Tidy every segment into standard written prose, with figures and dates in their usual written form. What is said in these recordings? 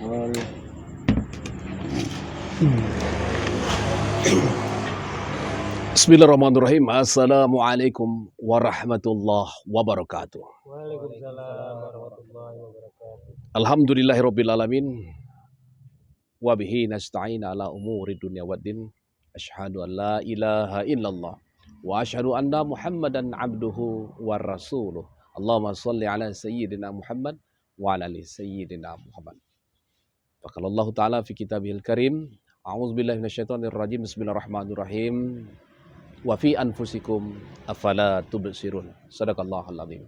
On. Bismillahirrahmanirrahim. Assalamualaikum warahmatullahi wabarakatuh. Waalaikumsalam warahmatullahi wabarakatuh. Alhamdulillahirabbil alamin. Wa bihi nasta'in ala umuri dunya waddin. Asyhadu an la ilaha illallah wa asyhadu anna Muhammadan abduhu wa rasuluh. Allahumma shalli ala sayyidina Muhammad wa ala ali sayyidina Muhammad. Faqala Allah Ta'ala fi kitabihil karim. A'udzubillahi minasyaitonir rajim. Bismillahirrahmanirrahim. Wa fi anfusikum afala tubsirun. Sadaqallahul azim.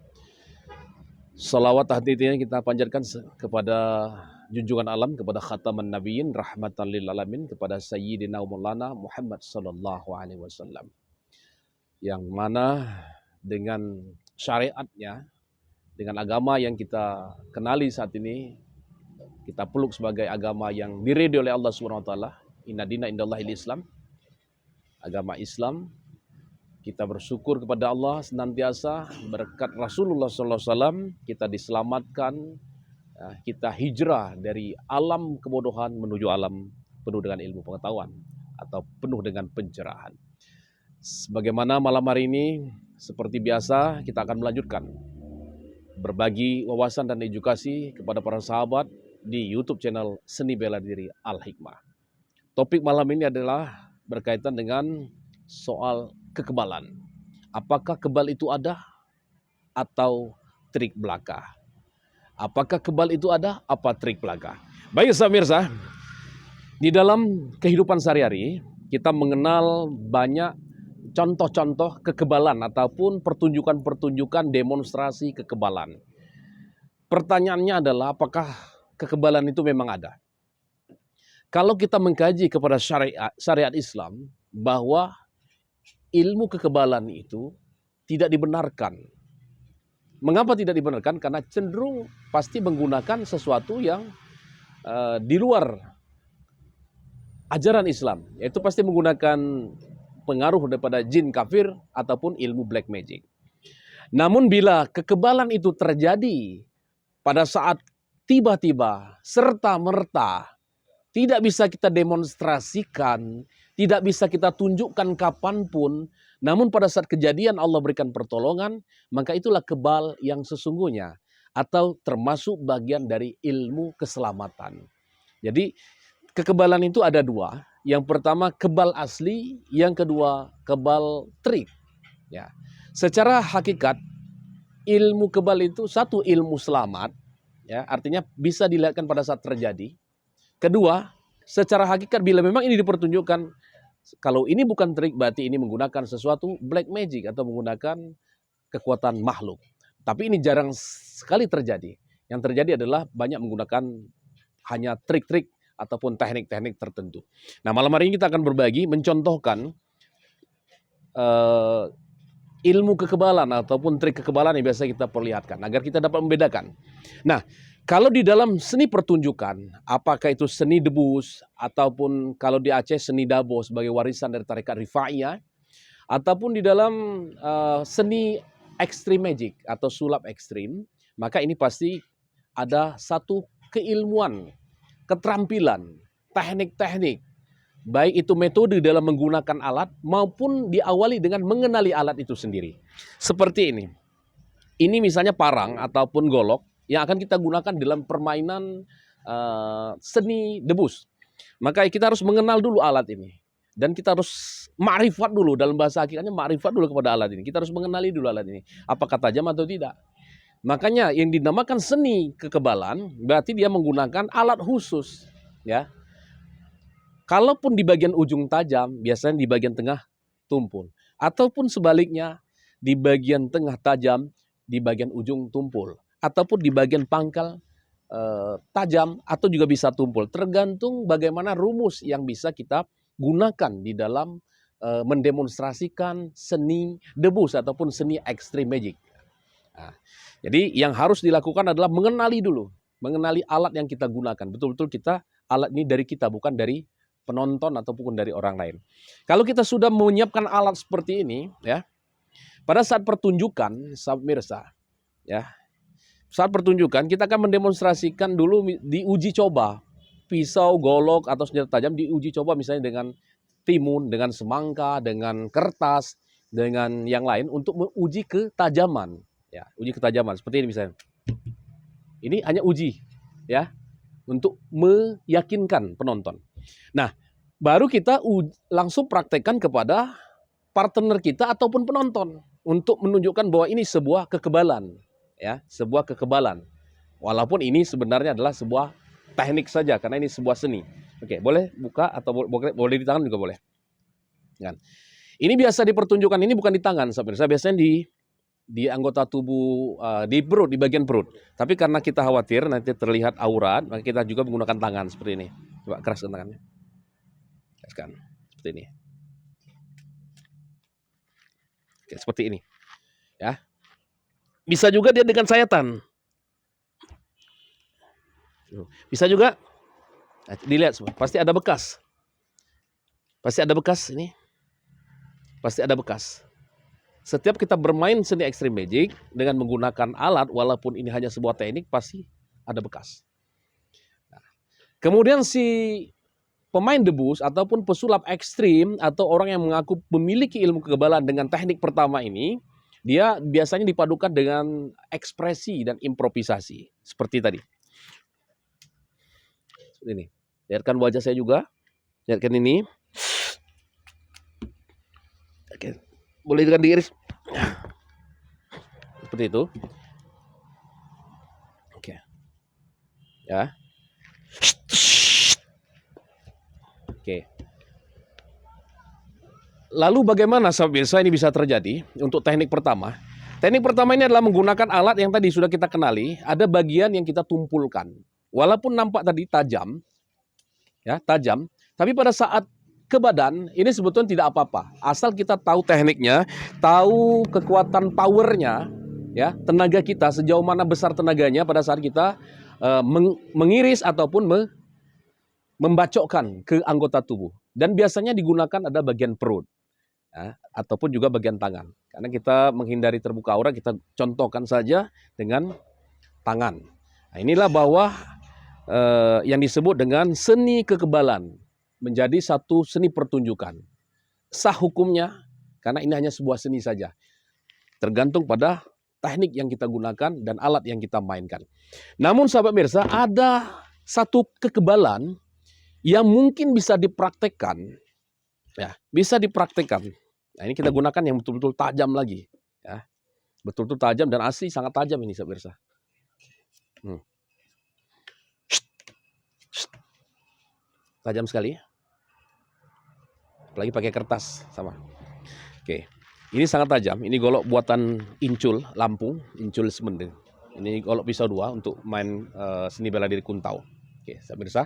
Salawat tahlilnya kita panjatkan kepada junjungan alam, kepada khataman nabiyyin rahmatan lil alamin, kepada sayyidina maulana Muhammad sallallahu alaihi wasallam. Yang mana dengan syariatnya, dengan agama yang kita kenali saat ini, kita peluk sebagai agama yang diridhoi oleh Allah Subhanahu wa taala. Inna dina indallahil Islam. Agama Islam. Kita bersyukur kepada Allah senantiasa berkat Rasulullah SAW kita diselamatkan, kita hijrah dari alam kebodohan menuju alam penuh dengan ilmu pengetahuan atau penuh dengan pencerahan. Sebagaimana malam hari ini seperti biasa kita akan melanjutkan berbagi wawasan dan edukasi kepada para sahabat di YouTube channel Seni Bela Diri Al-Hikmah. Topik malam ini adalah berkaitan dengan soal kekebalan. Apakah kebal itu ada atau trik belaka? Apakah kebal itu ada apa trik belaka? Baik pemirsa, di dalam kehidupan sehari-hari kita mengenal banyak contoh-contoh kekebalan ataupun pertunjukan-pertunjukan demonstrasi kekebalan. Pertanyaannya adalah apakah kekebalan itu memang ada? Kalau kita mengkaji kepada syariat Islam bahwa ilmu kekebalan itu tidak dibenarkan. Mengapa tidak dibenarkan? Karena cenderung pasti menggunakan sesuatu yang di luar ajaran Islam. Yaitu pasti menggunakan pengaruh daripada jin kafir ataupun ilmu black magic. Namun bila kekebalan itu terjadi pada saat tiba-tiba, serta-merta, tidak bisa kita demonstrasikan, tidak bisa kita tunjukkan kapanpun, namun pada saat kejadian Allah berikan pertolongan, maka itulah kebal yang sesungguhnya, atau termasuk bagian dari ilmu keselamatan. Jadi kekebalan itu ada dua, yang pertama kebal asli, yang kedua kebal trik. Ya. Secara hakikat, ilmu kebal itu satu ilmu selamat, ya, artinya bisa dilihatkan pada saat terjadi. Kedua, secara hakikat bila memang ini dipertunjukkan, kalau ini bukan trik berarti ini menggunakan sesuatu black magic atau menggunakan kekuatan makhluk. Tapi ini jarang sekali terjadi. Yang terjadi adalah banyak menggunakan hanya trik-trik ataupun teknik-teknik tertentu. Nah, malam hari ini kita akan berbagi, mencontohkan ilmu kekebalan ataupun trik kekebalan yang biasa kita perlihatkan agar kita dapat membedakan. Nah, kalau di dalam seni pertunjukan, apakah itu seni debus, ataupun kalau di Aceh seni dabo sebagai warisan dari tarekat Rifaiyah, ataupun di dalam seni ekstrim magic atau sulap ekstrim, maka ini pasti ada satu keilmuan, keterampilan, teknik-teknik, baik itu metode dalam menggunakan alat maupun diawali dengan mengenali alat itu sendiri. Seperti ini. Ini misalnya parang ataupun golok yang akan kita gunakan dalam permainan seni debus. Maka kita harus mengenal dulu alat ini. Dan kita harus ma'rifat dulu, dalam bahasa hakikatnya ma'rifat dulu kepada alat ini. Kita harus mengenali dulu alat ini. Apakah tajam atau tidak. Makanya yang dinamakan seni kekebalan, berarti dia menggunakan alat khusus. Ya. Kalaupun di bagian ujung tajam, biasanya di bagian tengah tumpul. Ataupun sebaliknya, di bagian tengah tajam, di bagian ujung tumpul. Ataupun di bagian pangkal tajam atau juga bisa tumpul. Tergantung bagaimana rumus yang bisa kita gunakan di dalam mendemonstrasikan seni debus ataupun seni ekstrim magic. Nah, jadi yang harus dilakukan adalah mengenali dulu. Mengenali alat yang kita gunakan. Betul-betul alat ini dari kita, bukan dari penonton ataupun dari orang lain. Kalau kita sudah menyiapkan alat seperti ini, ya, pada saat pertunjukan, sahabat mirsa, ya, saat pertunjukan kita akan mendemonstrasikan dulu di uji coba pisau, golok atau senjata tajam diuji coba misalnya dengan timun, dengan semangka, dengan kertas, dengan yang lain untuk menguji ketajaman. Ya, uji ketajaman seperti ini misalnya. Ini hanya uji, ya, untuk meyakinkan penonton. Nah, baru kita langsung praktekkan kepada partner kita ataupun penonton untuk menunjukkan bahwa ini sebuah kekebalan, ya, sebuah kekebalan. Walaupun ini sebenarnya adalah sebuah teknik saja karena ini sebuah seni. Oke, boleh buka atau boleh di tangan juga boleh. Kan. Ini biasa dipertunjukkan, ini bukan di tangan, pemirsa, biasanya di anggota tubuh, di perut, di bagian perut. Tapi karena kita khawatir nanti terlihat aurat, maka kita juga menggunakan tangan seperti ini. Coba keraskan tangannya. Keraskan seperti ini. Oke, seperti ini. Ya. Bisa juga dia dengan sayatan. Bisa juga. Nah, dilihat semua, pasti ada bekas. Pasti ada bekas ini. Pasti ada bekas. Setiap kita bermain seni Extreme Magic dengan menggunakan alat, walaupun ini hanya sebuah teknik, pasti ada bekas. Nah, kemudian si pemain debus ataupun pesulap ekstrim atau orang yang mengaku memiliki ilmu kekebalan dengan teknik pertama ini, dia biasanya dipadukan dengan ekspresi dan improvisasi. Seperti tadi. Seperti ini. Lihatkan wajah saya juga. Lihatkan ini. Oke. Boleh dengan diiris. Seperti itu. Oke. Ya. Oke. Lalu bagaimana pemirsa ini bisa terjadi untuk teknik pertama? Teknik pertama ini adalah menggunakan alat yang tadi sudah kita kenali. Ada bagian yang kita tumpulkan. Walaupun nampak tadi tajam, ya, tajam, tapi pada saat ke badan, ini sebetulnya tidak apa-apa. Asal kita tahu tekniknya, tahu kekuatan powernya, ya, tenaga kita, sejauh mana besar tenaganya pada saat kita mengiris ataupun membacokkan ke anggota tubuh. Dan biasanya digunakan ada bagian perut, ya, ataupun juga bagian tangan. Karena kita menghindari terbuka aurat, kita contohkan saja dengan tangan. Nah, inilah bahwa yang disebut dengan seni kekebalan. Menjadi satu seni pertunjukan. Sah hukumnya, karena ini hanya sebuah seni saja. Tergantung pada teknik yang kita gunakan dan alat yang kita mainkan. Namun sahabat mirsa, ada satu kekebalan yang mungkin bisa dipraktekkan. Ya, bisa dipraktekkan. Nah, ini kita gunakan yang betul-betul tajam lagi. Ya, betul-betul tajam dan asli sangat tajam ini sahabat mirsa. Tajam sekali. Apalagi pakai kertas sama. Oke. Ini sangat tajam. Ini golok buatan Incul, Lampung, Incul Semending. Ini golok pisau 2 untuk main seni bela diri kuntau. Oke, pemirsa.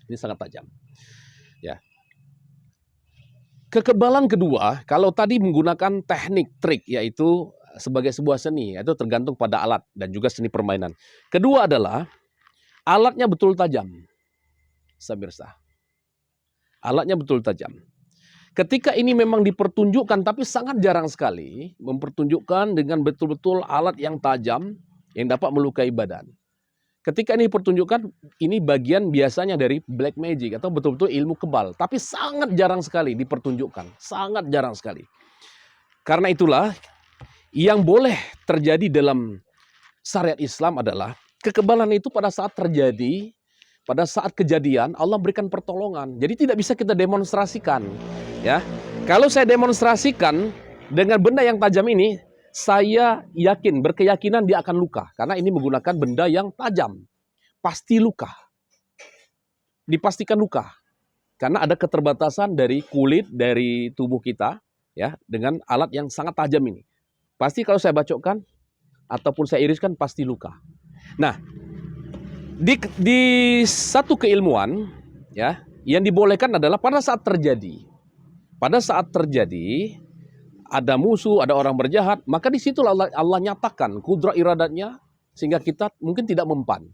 Ini sangat tajam. Ya. Kekebalan kedua, kalau tadi menggunakan teknik trik yaitu sebagai sebuah seni, itu tergantung pada alat dan juga seni permainan. Kedua adalah alatnya betul tajam. Pemirsa. Alatnya betul tajam. Ketika ini memang dipertunjukkan, tapi sangat jarang sekali mempertunjukkan dengan betul-betul alat yang tajam yang dapat melukai badan. Ketika ini dipertunjukkan, ini bagian biasanya dari black magic atau betul-betul ilmu kebal. Tapi sangat jarang sekali dipertunjukkan. Sangat jarang sekali. Karena itulah yang boleh terjadi dalam syariat Islam adalah kekebalan itu pada saat terjadi, pada saat kejadian Allah berikan pertolongan. Jadi tidak bisa kita demonstrasikan, ya. Kalau saya demonstrasikan dengan benda yang tajam ini, saya yakin, berkeyakinan dia akan luka karena ini menggunakan benda yang tajam. Pasti luka. Dipastikan luka. Karena ada keterbatasan dari kulit dari tubuh kita, ya, dengan alat yang sangat tajam ini. Pasti kalau saya bacokkan ataupun saya iriskan pasti luka. Nah, di satu keilmuan, ya, yang dibolehkan adalah pada saat terjadi ada musuh, ada orang berjahat, maka di situ Allah nyatakan kudrat iradatnya sehingga kita mungkin tidak mempan.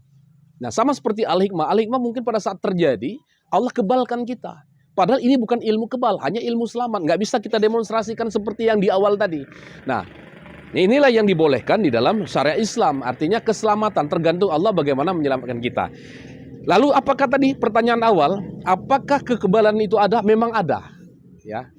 Nah, sama seperti al-hikmah mungkin pada saat terjadi Allah kebalkan kita. Padahal ini bukan ilmu kebal, hanya ilmu selamat. Nggak bisa kita demonstrasikan seperti yang di awal tadi. Nah, inilah yang dibolehkan di dalam syariat Islam. Artinya keselamatan tergantung Allah bagaimana menyelamatkan kita. Lalu apakah tadi pertanyaan awal, apakah kekebalan itu ada? Memang ada. Ya.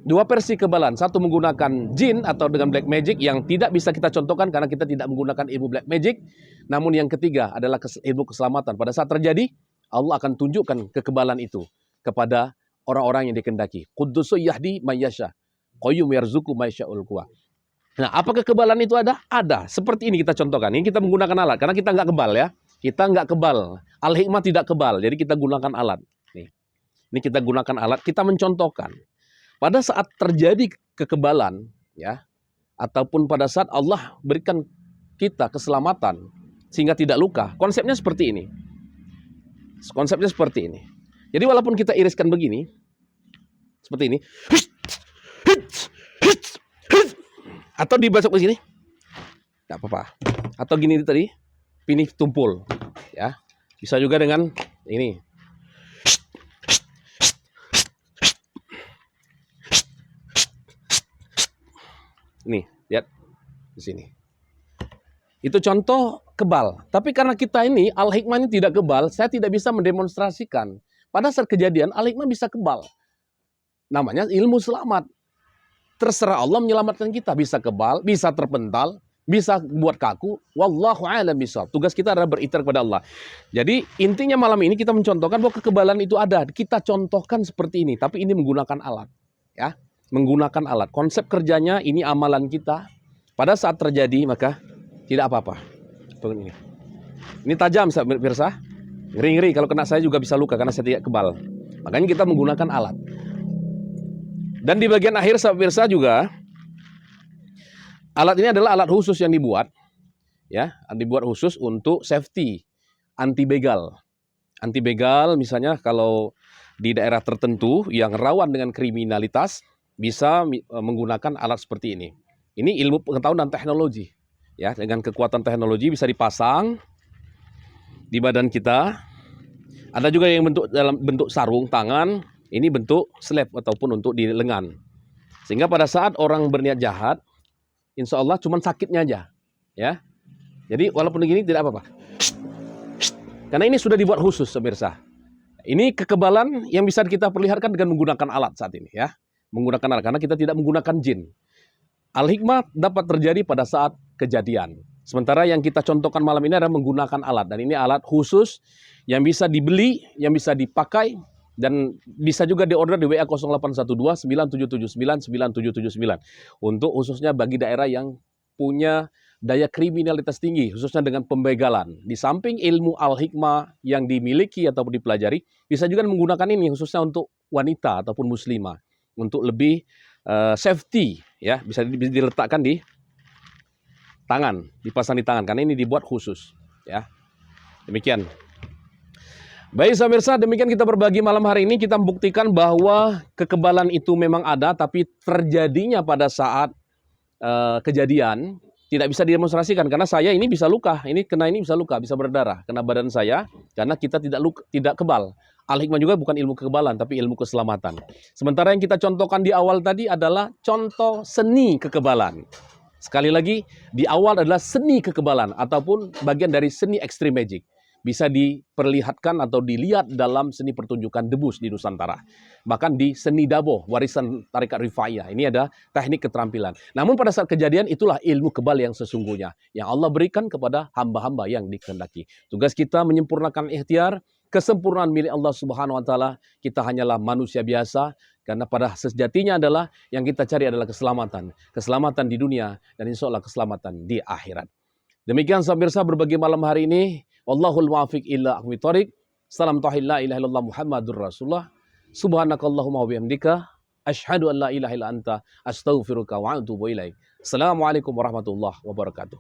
Dua versi kekebalan, satu menggunakan jin atau dengan black magic yang tidak bisa kita contohkan karena kita tidak menggunakan ilmu black magic. Namun yang ketiga adalah ilmu keselamatan. Pada saat terjadi, Allah akan tunjukkan kekebalan itu kepada orang-orang yang dikehendaki. Quddusu yahdi mayyasha, qayyum yarzuqu maysya'ul quwa. Nah, apakah kekebalan itu ada? Ada. Seperti ini kita contohkan. Ini kita menggunakan alat karena kita nggak kebal ya. Kita nggak kebal. Al-hikmah tidak kebal. Jadi kita gunakan alat. Nih. Ini kita gunakan alat. Kita mencontohkan. Pada saat terjadi kekebalan, ya, ataupun pada saat Allah berikan kita keselamatan sehingga tidak luka. Konsepnya seperti ini. Konsepnya seperti ini. Jadi walaupun kita iriskan begini, seperti ini, atau dibasok ke sini, nggak apa-apa. Atau gini tadi, pinih tumpul, ya. Bisa juga dengan ini. Nih, lihat di sini. Itu contoh kebal. Tapi karena kita ini al-hikmah ini tidak kebal, saya tidak bisa mendemonstrasikan. Pada saat kejadian al-hikmah bisa kebal. Namanya ilmu selamat. Terserah Allah menyelamatkan kita. Bisa kebal, bisa terpental, bisa buat kaku. Wallahu a'lam bishawab. Tugas kita adalah berikhtiar kepada Allah. Jadi intinya malam ini kita mencontohkan bahwa kekebalan itu ada. Kita contohkan seperti ini, tapi ini menggunakan alat, ya. Menggunakan alat. Konsep kerjanya ini amalan kita. Pada saat terjadi maka tidak apa-apa. Ini. Ini tajam, pemirsa. Ngeri-ngeri kalau kena saya juga bisa luka karena saya tidak kebal. Makanya kita menggunakan alat. Dan di bagian akhir sahabat pemirsa juga alat ini adalah alat khusus yang dibuat, ya, dibuat khusus untuk safety, anti begal. Anti begal misalnya kalau di daerah tertentu yang rawan dengan kriminalitas bisa menggunakan alat seperti ini. Ini ilmu pengetahuan dan teknologi, ya, dengan kekuatan teknologi bisa dipasang di badan kita. Ada juga yang dalam bentuk sarung tangan. Ini bentuk slap ataupun untuk di lengan. Sehingga pada saat orang berniat jahat, insya Allah cuma sakitnya aja, ya. Jadi walaupun begini tidak apa-apa. Karena ini sudah dibuat khusus, pemirsa. Ini kekebalan yang bisa kita perlihatkan dengan menggunakan alat saat ini, ya. Menggunakan alat karena kita tidak menggunakan jin. Al-hikmah dapat terjadi pada saat kejadian. Sementara yang kita contohkan malam ini adalah menggunakan alat. Dan ini alat khusus yang bisa dibeli, yang bisa dipakai. Dan bisa juga diorder di WA 0812 9779 9779 untuk khususnya bagi daerah yang punya daya kriminalitas tinggi, khususnya dengan pembegalan. Di samping ilmu al-hikmah yang dimiliki ataupun dipelajari, bisa juga menggunakan ini khususnya untuk wanita ataupun muslimah untuk lebih safety, ya, bisa diletakkan di tangan, dipasang di tangan karena ini dibuat khusus, ya. Demikian. Baik pemirsa, demikian kita berbagi malam hari ini. Kita membuktikan bahwa kekebalan itu memang ada, tapi terjadinya pada saat kejadian tidak bisa didemonstrasikan. Karena saya ini bisa luka, ini bisa luka, bisa berdarah, kena badan saya. Karena kita tidak kebal. Al-hikmah juga bukan ilmu kekebalan, tapi ilmu keselamatan. Sementara yang kita contohkan di awal tadi adalah contoh seni kekebalan. Sekali lagi, di awal adalah seni kekebalan, ataupun bagian dari seni extreme magic. Bisa diperlihatkan atau dilihat dalam seni pertunjukan debus di Nusantara. Bahkan di seni dabo, warisan Tarekat Rifaiyah. Ini ada teknik keterampilan. Namun pada saat kejadian itulah ilmu kebal yang sesungguhnya. Yang Allah berikan kepada hamba-hamba yang dikehendaki. Tugas kita menyempurnakan ikhtiar, kesempurnaan milik Allah Subhanahu wa Ta'ala. Kita hanyalah manusia biasa. Karena pada sejatinya adalah yang kita cari adalah keselamatan. Keselamatan di dunia dan insya Allah keselamatan di akhirat. Demikian pemirsa berbagi malam hari ini. Wallahul muwaffiq ila aqwamit thoriq. Salam tauhid la ilaha illallah Muhammadur Rasulullah. Subhanakallahumma wa bihamdika asyhadu an la ilaha illa anta astaghfiruka wa atubu ilaik. Assalamualaikum warahmatullahi wabarakatuh.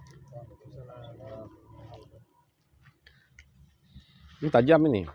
Ini tajam ini.